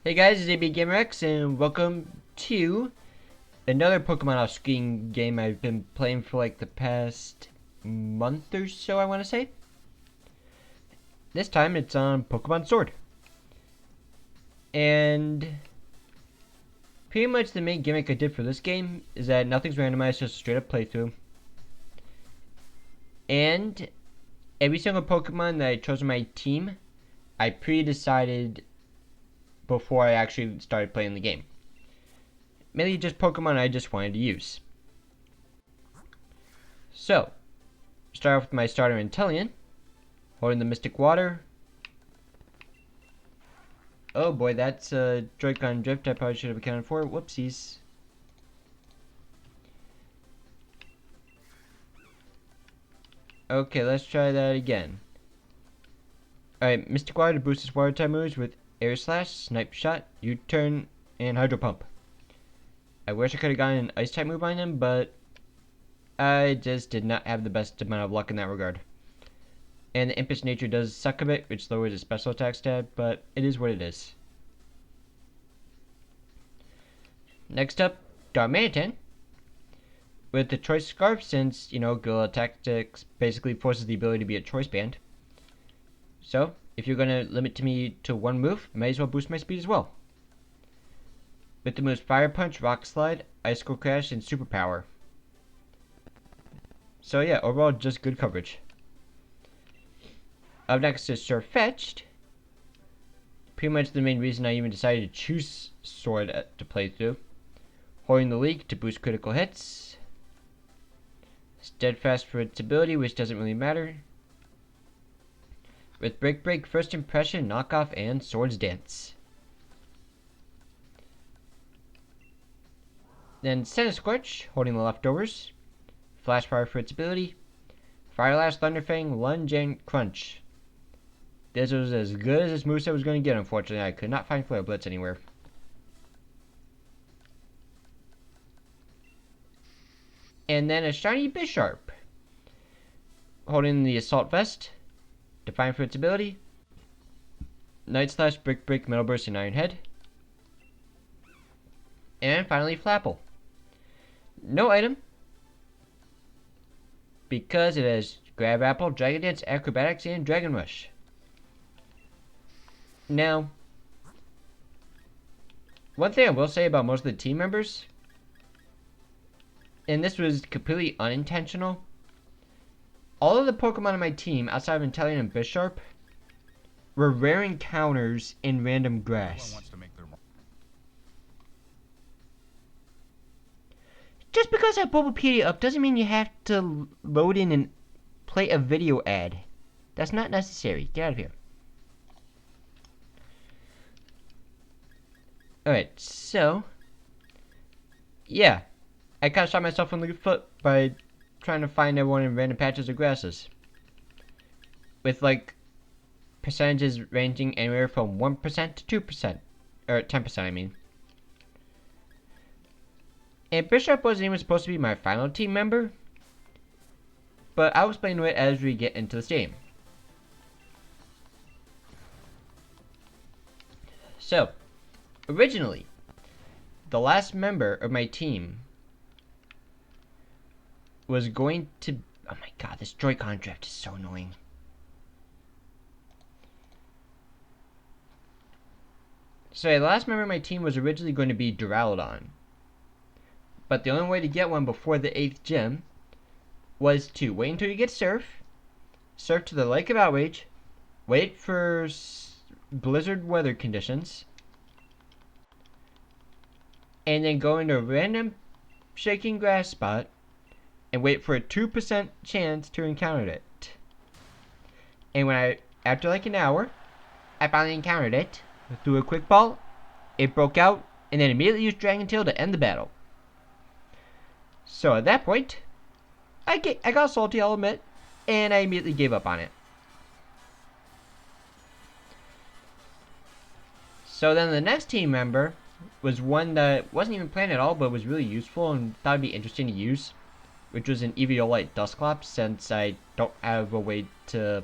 Hey guys, it's ABGamerX and welcome to another Pokemon off-screen game I've been playing for like the past month or so, I want to say. This time it's on Pokemon Sword. And pretty much the main gimmick I did for this game is that nothing's randomized, just a straight up playthrough. And every single Pokemon that I chose on my team, I pre-decided before I actually started playing the game. Mainly just Pokemon I just wanted to use. So, start off with my starter Inteleon, holding the Mystic Water. Oh boy, that's a Joy-Con drift I probably should have accounted for. Whoopsies. Okay, let's try that again. Alright, Mystic Water to boost his water type moves with Air Slash, Snipe Shot, U-Turn, and Hydro Pump. I wish I could have gotten an Ice type move on him, but I just did not have the best amount of luck in that regard. And the Impish Nature does suck a bit, which lowers his special attack stat, but it is what it is. Next up, Darmanitan. With the Choice Scarf, since, Guerrilla Tactics basically forces the ability to be a choice band. So, if you're going to limit me to one move, I may as well boost my speed as well. With the moves Fire Punch, Rock Slide, Icicle Crash, and Superpower. So yeah, overall just good coverage. Up next is Surfetched. Pretty much the main reason I even decided to choose Sword to play through. Holding the Leak to boost critical hits. Steadfast for its ability, which doesn't really matter. With Break, First Impression, Knockoff, and Swords Dance. Then Centiskorch, holding the leftovers. Flash Fire for its ability. Fire Lash, Thunderfang, Lunge, and Crunch. This was as good as this moveset was going to get, unfortunately. I could not find Flare Blitz anywhere. And then a shiny Bisharp. Holding the Assault Vest. Defiant for its ability. Night Slash, Break, Metal Burst, and Iron Head. And finally Flapple. No item. Because it has Grab Apple, Dragon Dance, Acrobatics, and Dragon Rush. Now, one thing I will say about most of the team members, and this was completely unintentional, all of the Pokemon on my team, outside of Inteleon and Bisharp, were rare encounters in random grass. Just because I have Bulbapedia up doesn't mean you have to load in and play a video ad. That's not necessary. Get out of here. Alright, so yeah, I kind of shot myself in the foot by trying to find everyone in random patches of grasses. With like percentages ranging anywhere from 1% to 2%. Or 10%, I mean. And Bisharp wasn't even supposed to be my final team member, but I'll explain to it as we get into this game. So, originally, the last member of my team was going to... Oh my god, this Joy-Con drift is so annoying. So the last member of my team was originally going to be Duraludon. But the only way to get one before the 8th gym was to wait until you get Surf to the Lake of Outrage, wait for blizzard weather conditions, and then go into a random shaking grass spot and wait for a 2% chance to encounter it. And after like an hour, I finally encountered it, threw a quick ball, it broke out, and then immediately used Dragon Tail to end the battle. So at that point, I got salty, I'll admit, and I immediately gave up on it. So then the next team member was one that wasn't even planned at all, but was really useful and thought it'd be interesting to use, which was an Eviolite Dusclops, since I don't have a way to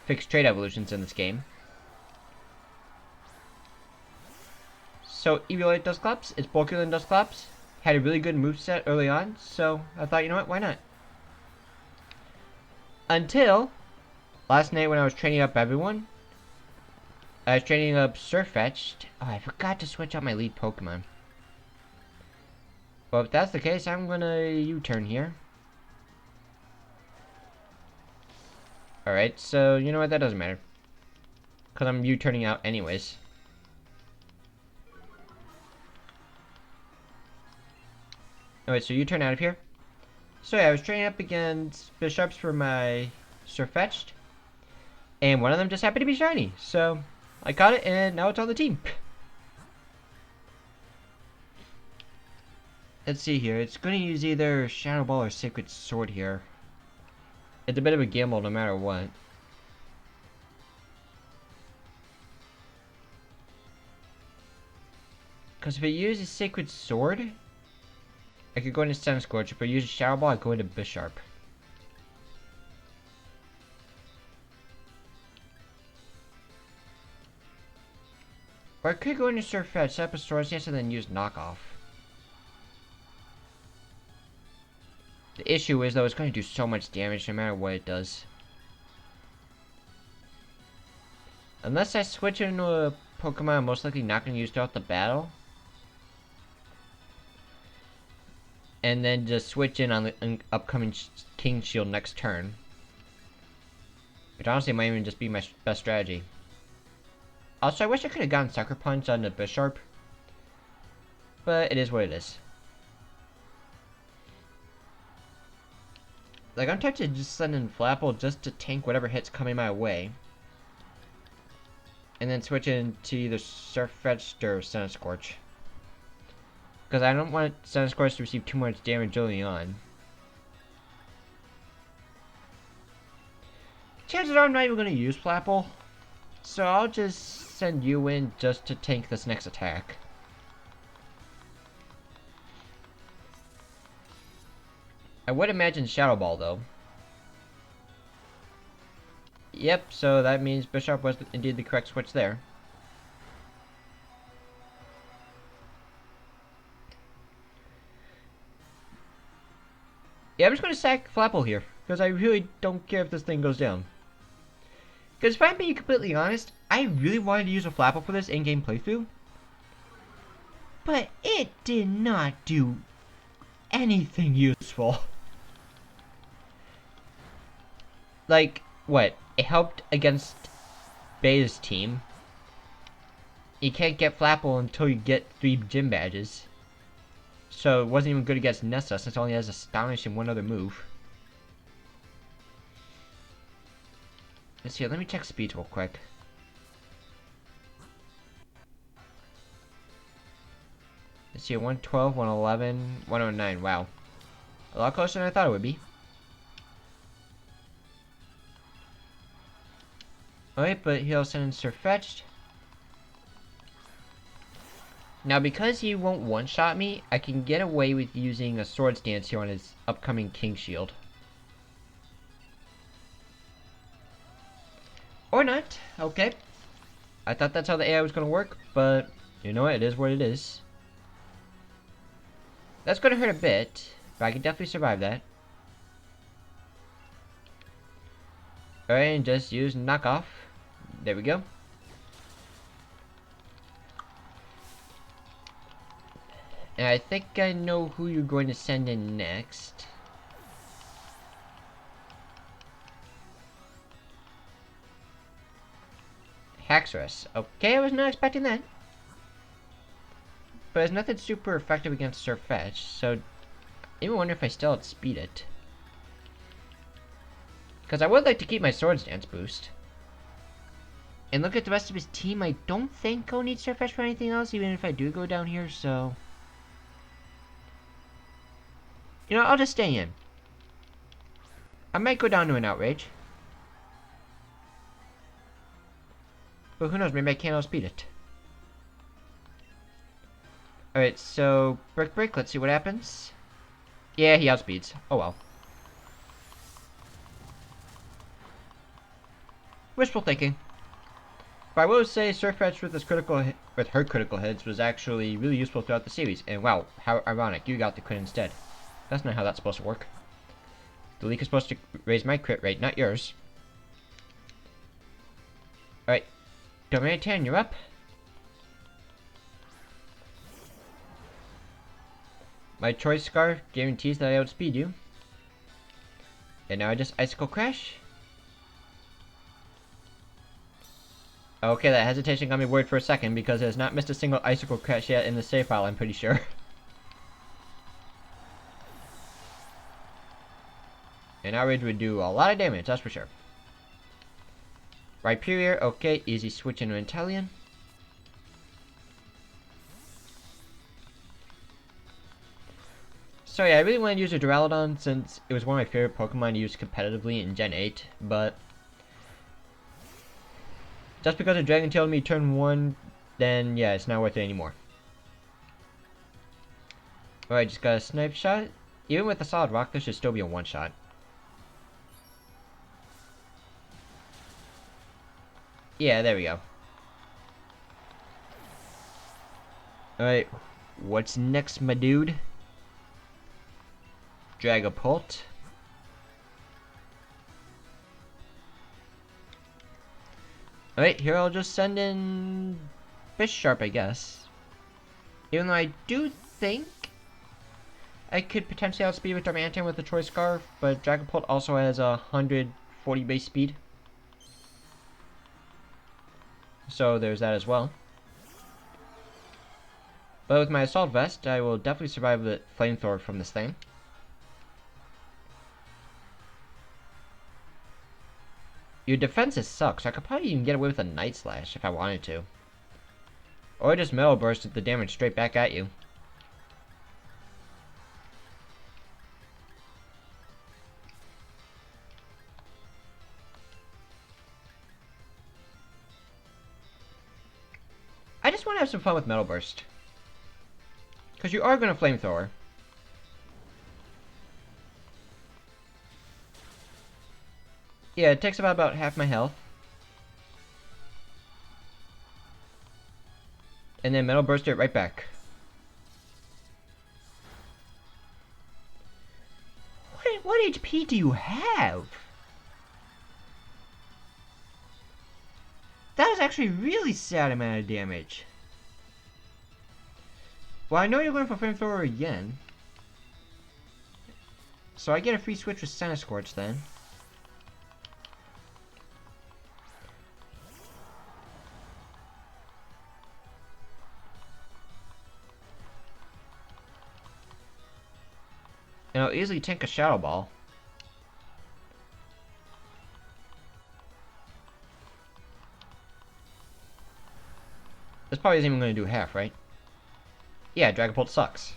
fix trait evolutions in this game. So Eviolite Dusclops, it's bulkier than Dusclops. Had a really good moveset early on, so I thought, you know what, why not? Until last night when I was training up everyone. I was training up Surfetched. Oh, I forgot to switch out my lead Pokemon. Well, if that's the case, I'm gonna U-turn here. Alright, so you know what, that doesn't matter. Because I'm U-turning out anyways. Alright, so U-turn out of here. So yeah, I was training up against Bisharps for my Surfetched. And one of them just happened to be shiny. So I caught it and now it's on the team. Let's see here. It's going to use either Shadow Ball or Sacred Sword here. It's a bit of a gamble no matter what. Because if it uses Sacred Sword, I could go into Sun Scorch. If I use Shadow Ball, I go into Bisharp. Or I could go into Surfetch, set up a Swords Dance, and then use Knockoff. The issue is, though, it's going to do so much damage no matter what it does. Unless I switch into a Pokemon I'm most likely not going to use throughout the battle. And then just switch in on the upcoming King Shield next turn. Which honestly might even just be my best strategy. Also, I wish I could have gotten Sucker Punch on the Bisharp. But it is what it is. Like, I'm tempted to just send in Flapple just to tank whatever hits coming my way. And then switch into either Surfetched or Sun Scorch. Because I don't want Sun Scorch to receive too much damage early on. Chances are I'm not even going to use Flapple. So I'll just send you in just to tank this next attack. I would imagine Shadow Ball though. Yep, so that means Bisharp was indeed the correct switch there. Yeah, I'm just going to sack Flapple here, because I really don't care if this thing goes down. Because if I'm being completely honest, I really wanted to use a Flapple for this in-game playthrough. But it did not do anything useful. Like, what? It helped against Beta's team. You can't get Flapple until you get 3 gym badges. So it wasn't even good against Nessa since it only has Astonish and one other move. Let's see, let me check speeds real quick. Let's see, 112, 111, 109, wow. A lot closer than I thought it would be. Alright, but he'll send in Surfetched. Now, because he won't one-shot me, I can get away with using a Swords Dance here on his upcoming King Shield. Or not. Okay. I thought that's how the AI was going to work, but you know what? It is what it is. That's going to hurt a bit, but I can definitely survive that. Alright, and just use Knockoff. There we go. And I think I know who you're going to send in next. Haxorus. Okay, I was not expecting that. But it's nothing super effective against Surfetch, so I even wonder if I still outspeed it. Because I would like to keep my Swords Dance boost. And look at the rest of his team, I don't think I'll need Surfetch for anything else, even if I do go down here, so... You know, I'll just stay in. I might go down to an Outrage. But who knows, maybe I can't outspeed it. Alright, so Brick Break, let's see what happens. Yeah, he outspeeds. Oh well. Wishful thinking. But I will say Surfetch with her critical hits was actually really useful throughout the series. And wow, how ironic, you got the crit instead. That's not how that's supposed to work. The leak is supposed to raise my crit rate, not yours. Alright, Domain 10, you're up. My choice scarf guarantees that I outspeed you. And now I just Icicle Crash. Okay, that hesitation got me worried for a second because it has not missed a single Icicle Crash yet in the save file, I'm pretty sure. And Outrage would do a lot of damage, that's for sure. Rhyperior, okay, easy switch into Inteleon. So yeah, I really want to use a Duraludon since it was one of my favorite Pokemon to use competitively in Gen 8, but just because a Dragon Tailed me turn 1, then yeah, it's not worth it anymore. Alright, just got a Snipe Shot. Even with the Solid Rock, this should still be a one-shot. Yeah, there we go. Alright, what's next, my dude? Dragapult. Alright, here I'll just send in Bisharp, I guess. Even though I do think I could potentially outspeed with Darmanitan with the Choice Scarf, but Dragapult also has 140 base speed. So there's that as well. But with my Assault Vest, I will definitely survive the Flamethrower from this thing. Your defenses suck, so I could probably even get away with a Night Slash if I wanted to. Or just Metal Burst with the damage straight back at you. I just want to have some fun with Metal Burst. Because you are going to Flamethrower. Yeah, it takes about half my health. And then Metal Burst it right back. What HP do you have? That is actually really sad amount of damage. Well, I know you're going for Flamethrower again. So I get a free switch with Centiskorch then. And I'll easily tank a Shadow Ball. This probably isn't even going to do half, right? Yeah, Dragapult sucks.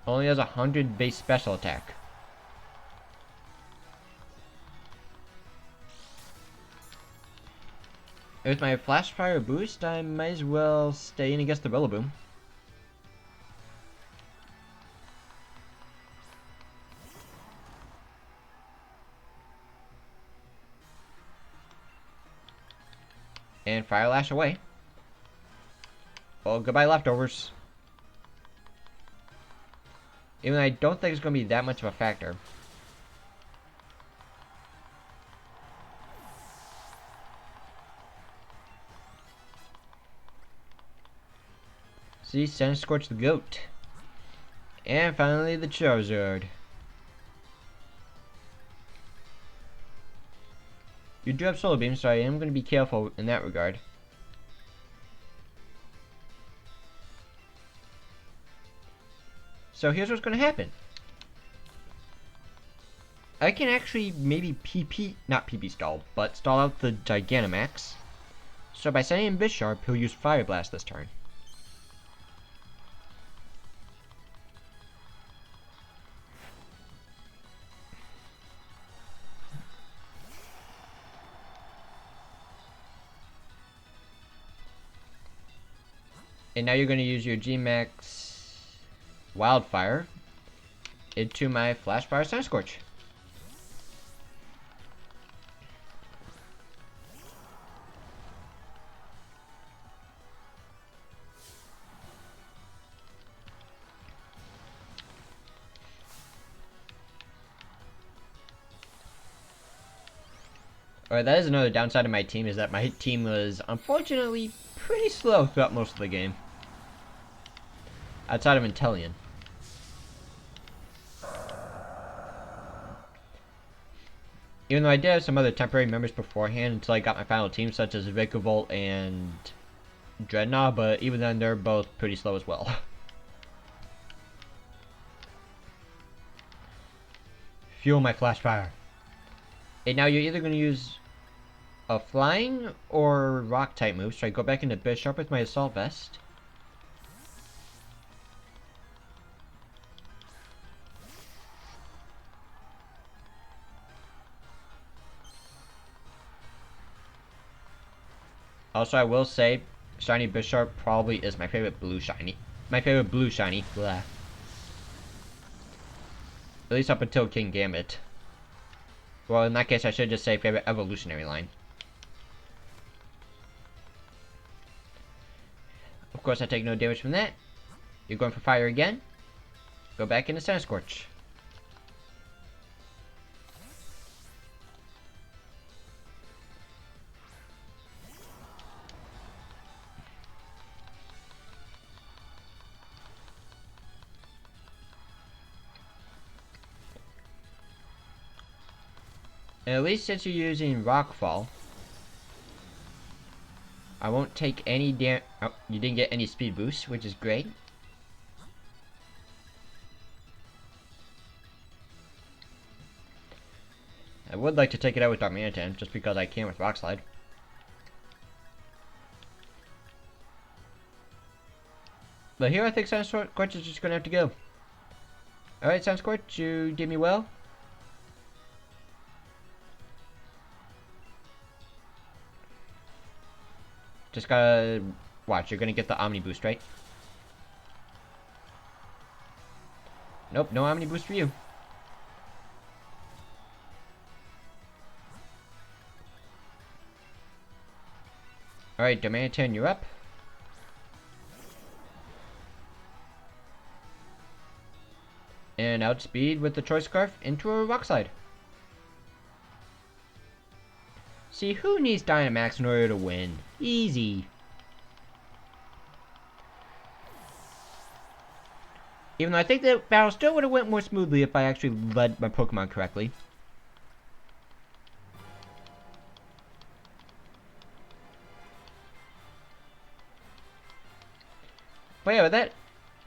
Only has 100 base special attack. With my Flash Fire boost, I might as well stay in against the Rillaboom. And Fire Lash away. Well, goodbye leftovers. Even though I don't think it's going to be that much of a factor. See, Centiskorch the goat. And finally the Charizard. You do have Solar Beam, so I am going to be careful in that regard. So here's what's going to happen. I can actually maybe not PP stall, but stall out the Gigantamax. So by sending in Bisharp, he'll use Fire Blast this turn. And now you're going to use your G-Max Wildfire into my Flash Fire Centiskorch. Alright, that is another downside of my team, is that my team was unfortunately pretty slow throughout most of the game. Outside of Intellion. Even though I did have some other temporary members beforehand until I got my final team, such as Vikavolt and Dreadnought, but even then they're both pretty slow as well. Fuel my flash fire. And now you're either going to use a flying or rock type move, so I go back into Bishop with my assault vest. Also, I will say, Shiny Bishop probably is my favorite blue shiny. My favorite blue shiny. Blah. At least up until King Gambit. Well, in that case, I should just say favorite evolutionary line. Of course, I take no damage from that. You're going for fire again. Go back into Sand Scorch. And at least since you're using Rockfall, I won't take any oh, you didn't get any speed boost, which is great. I would like to take it out with Darmanitan, just because I can with Rock Slide. But here I think Sand Scorch is just gonna have to go. Alright, Sand Scorch, you did me well. Just gotta watch, you're gonna get the Omni boost, right? Nope, no Omni boost for you. Alright, Darmanitan, you're up. And outspeed with the Choice Scarf into a Rock Slide. See, who needs Dynamax in order to win? Easy. Even though I think the battle still would have went more smoothly if I actually led my Pokemon correctly. But yeah, with that,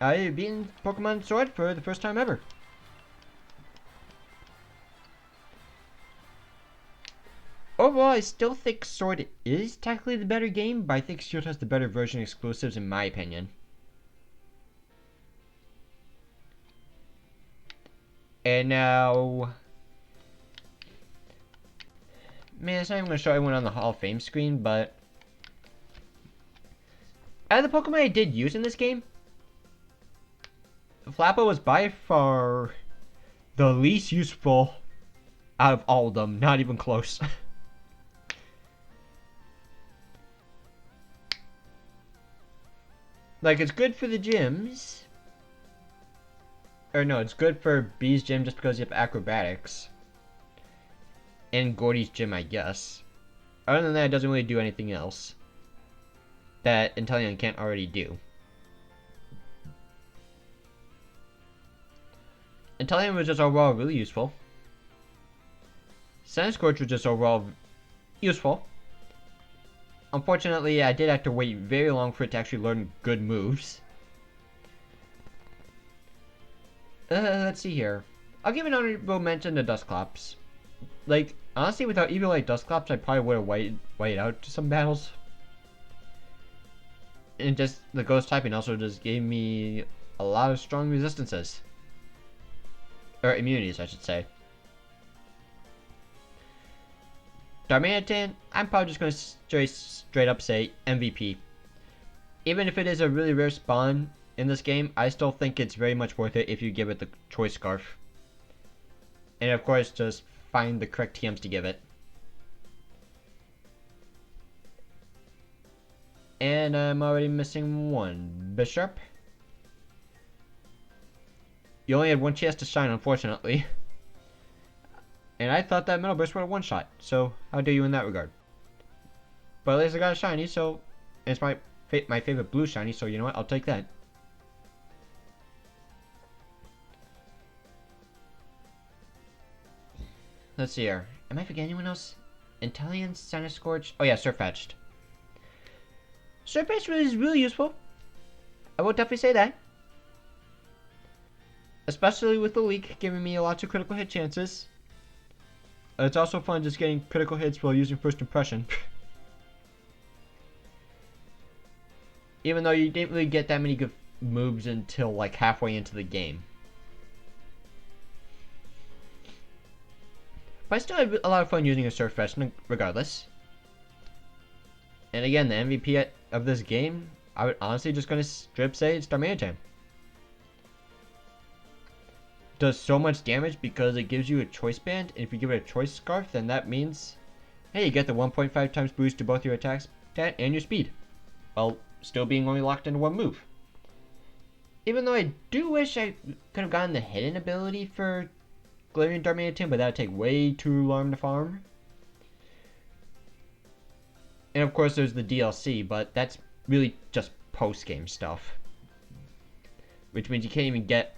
I've beaten Pokemon Sword for the first time ever. Overall, I still think Sword is technically the better game, but I think Shield has the better version exclusives in my opinion. And now... Man, it's not even going to show everyone on the Hall of Fame screen, but... Out of the Pokemon I did use in this game, Flappa was by far the least useful out of all of them. Not even close. Like, it's good for the gyms. Or no, it's good for B's gym just because you have acrobatics. And Gordy's gym, I guess. Other than that, it doesn't really do anything else that Inteleon can't already do. Inteleon was just overall really useful. Sand Scorch was just overall useful. Unfortunately, I did have to wait very long for it to actually learn good moves. Let's see here. I'll give an honorable mention to Dusclops. Like, honestly, without even like Dusclops, I probably would have waited out to some battles. And just the Ghost typing also just gave me a lot of strong resistances. Or immunities, I should say. Darmanitan, I'm probably just going to straight up say MVP. Even if it is a really rare spawn in this game, I still think it's very much worth it if you give it the Choice Scarf. And of course, just find the correct TMs to give it. And I'm already missing one. Bishop. You only had one chance to shine, unfortunately. And I thought that Metal Burst would have one-shot, so how dare you in that regard. But at least I got a shiny, so it's my favorite blue shiny, so you know what, I'll take that. Let's see here. Am I forgetting anyone else? Intellion, Sinus Scorch. Oh yeah, Surfetched. Surfetched was really useful. I will definitely say that. Especially with the leak giving me lots of critical hit chances. It's also fun just getting critical hits while using First Impression. Even though you didn't really get that many good moves until like halfway into the game. But I still had a lot of fun using a Surfetched regardless. And again, the MVP of this game, I would honestly just gonna strip say it's Darmanitan. Does so much damage because it gives you a choice band, and if you give it a choice scarf, then that means, hey, you get the 1.5 times boost to both your attacks stat and your speed, while still being only locked into one move. Even though I do wish I could have gotten the hidden ability for Galarian Darmanitan, but that would take way too long to farm. And of course there's the DLC, but that's really just post-game stuff. Which means you can't even get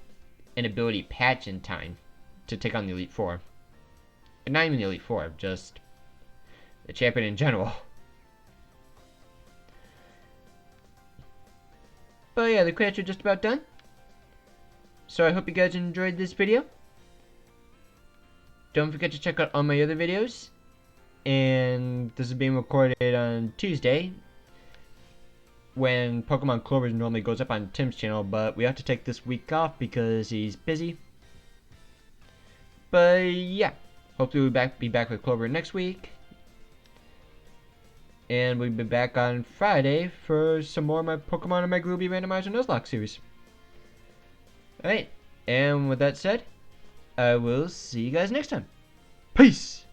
an ability patch in time to take on the Elite Four. And not even the Elite Four, just the champion in general. But yeah, the credits are just about done. So I hope you guys enjoyed this video. Don't forget to check out all my other videos. And this is being recorded on Tuesday, when Pokemon Clover normally goes up on Tim's channel, but we have to take this week off because he's busy. But yeah, hopefully we'll be back with Clover next week. And we'll be back on Friday for some more of my Pokemon and my Ruby Randomizer Nuzlocke series. Alright, and with that said, I will see you guys next time. Peace!